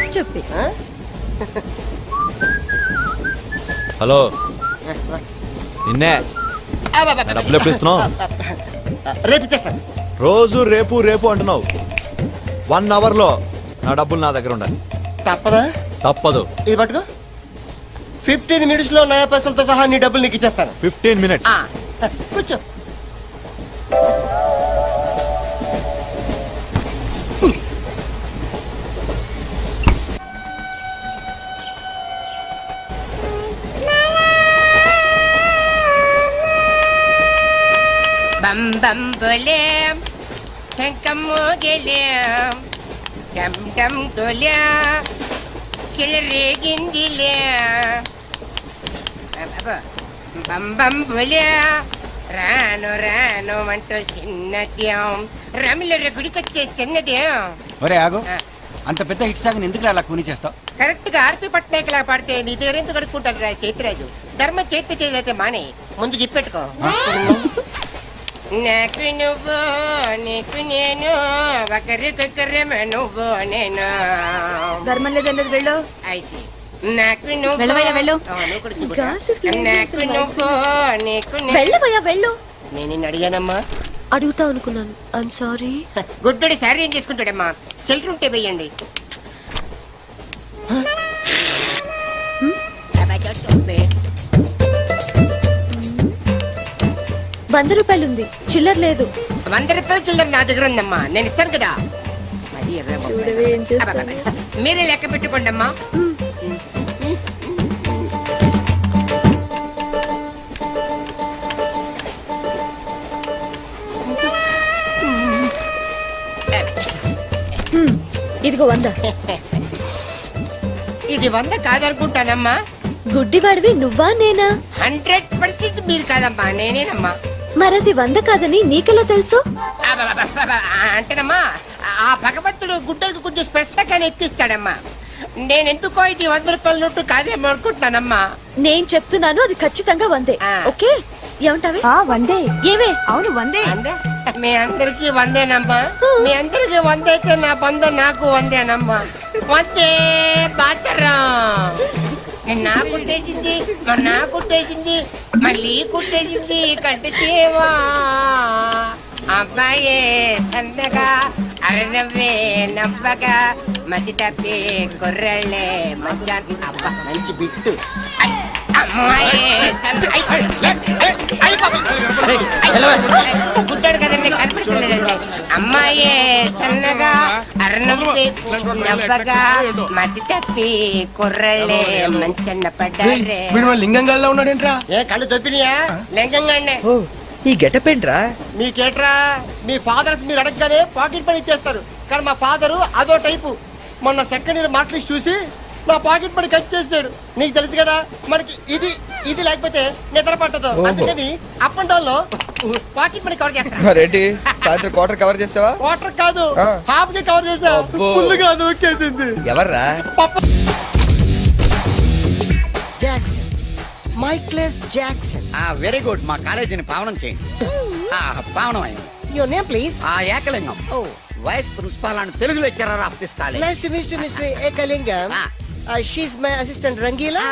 Stupid. Hello నిన్నే డబ్బులు ఎప్పుడు ఇస్తున్నావు? రేపు ఇచ్చేస్తాను. రోజు రేపు రేపు అంటున్నావు. 1 hour లో నా డబ్బులు నా దగ్గర ఉండాలి. తప్పదా? తప్పదు. ఇది పట్టుకో. 15 minutes లో నయా పైసలతో సహా నీ డబ్బులు నీకు ఇచ్చేస్తాను. 15 minutes. కూర్చో. బం బం బోలేం శంఖం మోగలేం డమ్ డమ్ డోలే సిలరేగిందిలే బం బం బోలే రాను రాను అంటూ చిన్నదేం రమిల గుడికొచ్చే చిన్నదేం. ఒరే ఆగు, అంత పెద్ద హిట్ సాగుని ఎందుకు అలా కూని చేస్తావు? కరెక్ట్ గా ఆర్పి పట్నాయక్ లా పాడితే నీ దగ్గర ఎంత కడుక్కుంటాడు రా చేతిరాజు. ధర్మ చేతి చేదైతే మానే ముందు చెప్పెట్టుకో. నాకు నువ్వు నీకు నేను ఒకరికొకరేమో నువ్వు నేను. ధర్మం లేదన్నది వెళ్ళు. ఐసి నాకు నువ్వు వెళ్ళవయ్యా వెళ్ళు. నాకు నువ్వు నీకు వెళ్ళవయ్యా వెళ్ళు. నేను నిన్ను అడిగానమ్మా. అడుగుతా అనుకున్నాను. I'm sorry. గుడ్డోడి సారీ ఏం చేసుకుంటాడమ్మా? షెల్టర్ ఉంటే వెయ్యండి. ₹100 ఉంది, చిల్లర లేదు. ₹100 చిల్లర నా దగ్గర ఉందమ్మా, నేను ఇస్తాను కదా. చూడవే ఏం చేస్తాను. మీరే లెక్క పెట్టుకోండి అమ్మా. ఇదిగో 100. ఇది 100 కాదనుకుంటానమ్మా. గుడ్డివాడివి నువ్వా నేనా? 100% మీరు కాదమ్మా, నేనేనమ్మా. మరది 100 కాదని నీకెలా తెలుసు? అంటేనమ్మా, ఆ భగవంతుడు గుడ్డలకు కొంచెం స్పెషల్గానే ఎక్కిస్తాడమ్మా. నేనెందుకో ఇది ₹100 నోటు కాదేమో అనుకుంటున్నానమ్మా. నేను చెప్తున్నాను, అది ఖచ్చితంగా 100. ఓకే ఏమంటావే? 100. ఏవే? అవును 100. మీ అందరికి 100నమ్మా. మీ అందరికి 100 అయితే నా బంధం నాకు 100నమ్మా. 100 బాతరం. నా కుట్టేసింది, నా కుట్టేసింది, మళ్ళీ కుట్టేసింది కంటి సేవా. అబ్బాయే సందగా అరనవ్వే నవ్వగా మతి తప్పి కుర్రళ్ళే మధ్యాహ్నం. అబ్బా మంచి బిట్టు. గుడ్డాడు కదండి, కనిపించలేదండి. అమ్మాయే సన్నగా అరనవ్వే నవ్వగా మతి తప్పి కుర్రళ్ళే మంచన్న పడ్డారే. లింగంగా ఉన్నాడేంట్రా? ఏ కళ్ళు దొప్పినాయా? లింగంగానే. ఈ గెటప్ ఏంట్రా? మీకేట్రా, మీ ఫాదర్స్ మీరు అడగగానే పాకెట్ పని ఇచ్చేస్తారు, కానీ మా ఫాదరు అదో టైపు. మొన్న సెకండ్ ఇయర్ మార్క్ లిస్ట్ చూసి నా పాకెట్ పని కట్ చేసాడు. నీకు తెలుసు కదా, మనకి ఇది ఇది లేకపోతే నిద్ర పట్టదు. అందుకని అప్ అండ్ డౌన్ లో పాకెట్ పని కవర్ చేస్తాను. రెడ్డి సాయంత్రం క్వార్టర్ కవర్ చేసావా? వాటర్ కాదు, హాఫ్ కి కవర్ చేసా. ఫుల్ గా నొక్కేసింది. ఎవర్రా? జాక్సన్, మైక్లెస్ జాక్సన్. వెరీ గుడ్, మా కాలేజీని పావనం చేయండి. పావనం అయింది. Your name please? Ekalingam. Vice principal అని Telugu lecturer of this college. Nice to meet you, Mr. Ekalingam. She's my assistant Rangila.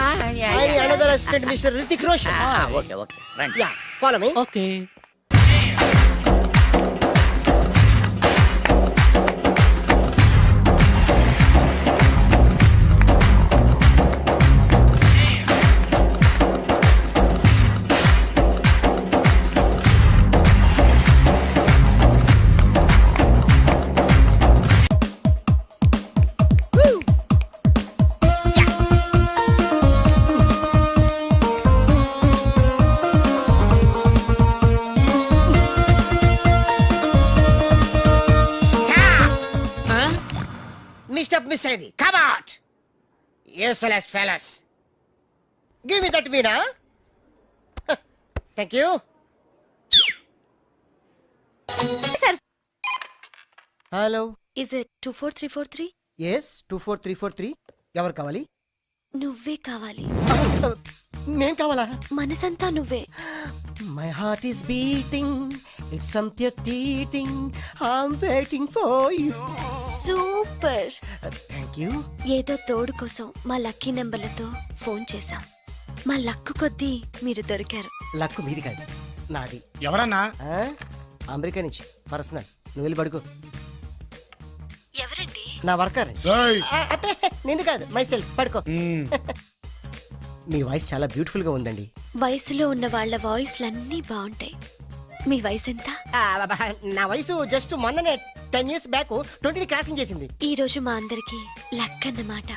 And another assistant, Mr. Hrithik Roshan. Okay okay రండి. Yeah, follow me. Okay. Mr. Miss Lady, come out! Useless fellas. Give me that veena. Thank you. Sir. Hello. Is it 24343? Yes, 24343. ఎవరు కావాలి? నువ్వే కావాలి. నేను కావాలా? మనసంతా నువ్వే. My heart is beating. It's something teething. I'm waiting for you. Super. Thank you. ఏదో తోడు కోసం మా లక్కీ నెంబర్లతో ఫోన్ చేశాం. మా లక్కు కొద్దీ మీరు దొరికారు. లక్కు మీది కాదు, నాది. ఎవరన్నా? ఆ? అమెరికా నుంచి పర్సనల్. నువ్వు వెళ్ళి పడుకో. ఎవరండి? నా వర్కర్. ఏయ్! అంటే నిన్ను కాదు, మైసెల్ఫ్. పడుకో. మ్మ్. మీ వాయిస్ చాలా బ్యూటిఫుల్ గా ఉందండి. వయసులో ఉన్న వాళ్ళ వాయిస్లన్నీ బాగుంటాయి. మీ వయసు ఎంత? నా వయసు జస్ట్ మొన్ననే 10 years బ్యాక్ 20 క్రాసింగ్ చేసింది. ఈ రోజు మా అందరికి లక్ అన్నమాట.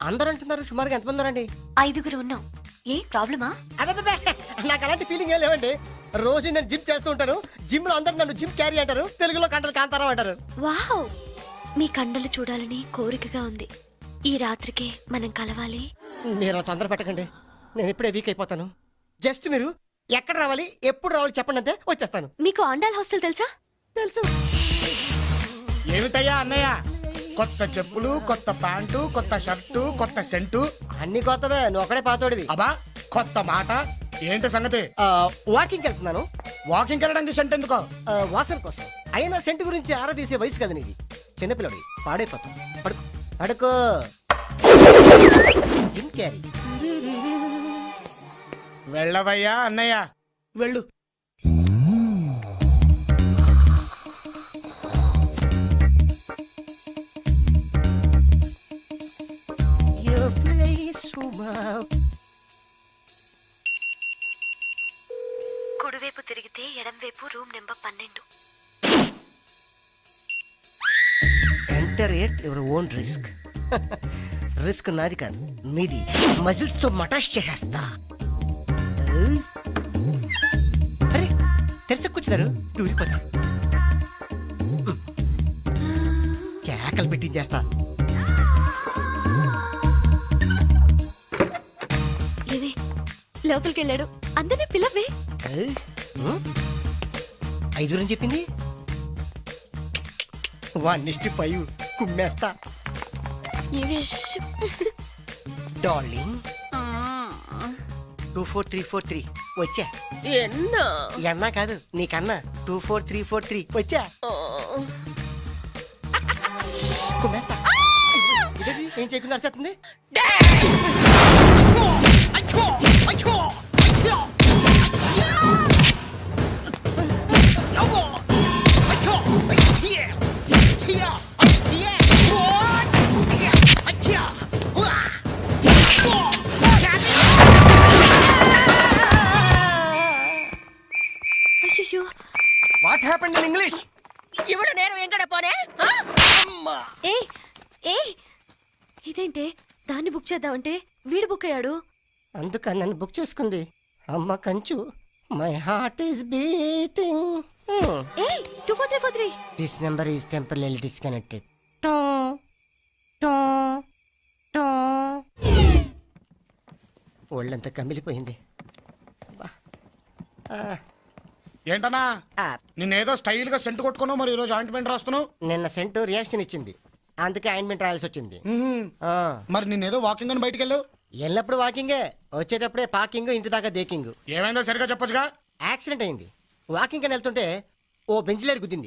అందరూ అంటున్నారు, సుమారుగా ఎంతమంది ఉన్నారండి? 5 ఉన్నాం. ఏ ప్రాబ్లమా? అబ్బబ్బబ్బే, నాకు అలాంటి ఫీలింగ్ ఏం లేవండి. రోజు నేను జిమ్ చేస్తూ ఉంటాను. జిమ్ లో అందరూ నన్ను జిమ్ క్యారీ అంటారు, తెలుగులో కంటలు కాంతారావు అంటారు. వావ్, మీ కండలు చూడాలని కోరికగా ఉంది. ఈ రాత్రికే మనం కలవాలి. మీరు అలా తొందర పెట్టకండి, నేను ఇప్పుడే వీక్ అయిపోతాను. జస్ట్ మీరు ఎక్కడ రావాలి, ఎప్పుడు రావాలి చెప్పండి, అంతే వచ్చేస్తాను. మీకు ఆండాల్ హాస్టల్ తెలుసా? తెలుసు. ఏమిటయ్యా అన్నయ్య? కొత్త చెప్పులు, కొత్త ప్యాంటు, కొత్త షర్టు, కొత్త సెంటు. అన్ని కొత్తవే, నువ్వు ఒకడే పాతోడివి. అబ్బా, కొత్త మాట. ఏంటి సంగతి? వాకింగ్ వెళ్తున్నాను. వాకింగ్ వెళ్ళడానికి సెంట్ ఎందుకో? వాసన కోసం. అయినా సెంటు గురించి ఆరా తీసే వయసు కదా నీది. చిన్నపిల్లడి పాడైపోతాం. పడుకో పడుకో. Jim Carrey. వెళ్ళవయ్యా అన్నయ్య, వెళ్ళు. Your place, wow. కుడివైపు తిరిగితే ఎడంవైపు room number 12. Enter at your own risk. Risk నాది కాదు, మీది. మజిల్స్ తో మటాష్ చేసేస్తా. అరే, తెరస కూర్చున్నారు, దూరిపోతా. కేకలు పెట్టించేస్తా. ఏవే, లోపలికి వెళ్ళాడు. అందరినీ పిలవే. 5 అని చెప్పింది. 1:5 కుమ్మేస్తా. ఏవే, డార్లింగ్. 24343 వచ్చా. ఎన్నా కాదు, నీకన్నా. 24343 వచ్చా. కుమ్మేస్తా. ఇదేంటి, ఏం చేయకుండా అరిచేస్తుంది? అయ్యో, వాట్ హ్యాపెండ్ ఇన్ ఇంగ్లీష్? ఇవిడ నేను ఎంకడ పోనే ఏ ఏ ఇదేంటే, దాన్ని బుక్ చేద్దామంటే వీడు బుక్ అయ్యాడు. అందుకని నన్ను బుక్ చేసుకుంది. అమ్మ కంచు. My heart is beating. A 24343. This number is temporary disconnected. ఒళ్ళంతా కమిలిపోయింది. ఏంటన్నా, నిన్నేదో స్టైల్ గా సెంటు కొట్టుకున్నావు, మరి ఈరోజు ఆయింట్మెంట్ రాస్తున్నావు? నిన్న సెంటు రియాక్షన్ ఇచ్చింది, అందుకే ఆయింట్మెంట్ రాయాల్సి వచ్చింది. ఆ, మరి నిన్నేదో వాకింగ్ అని బయటికి వెళ్ళావు. వెళ్ళినప్పుడు వాకింగే, వచ్చేటప్పుడే పాకింగ్, ఇంటి దాకా దేకింగ్. ఏమైందో సరిగా చెప్పొచ్చుగా. యాక్సిడెంట్ అయింది. వాకింగ్ అని వెళ్తుంటే ఓ బెంచ్లేరు గుద్దింది.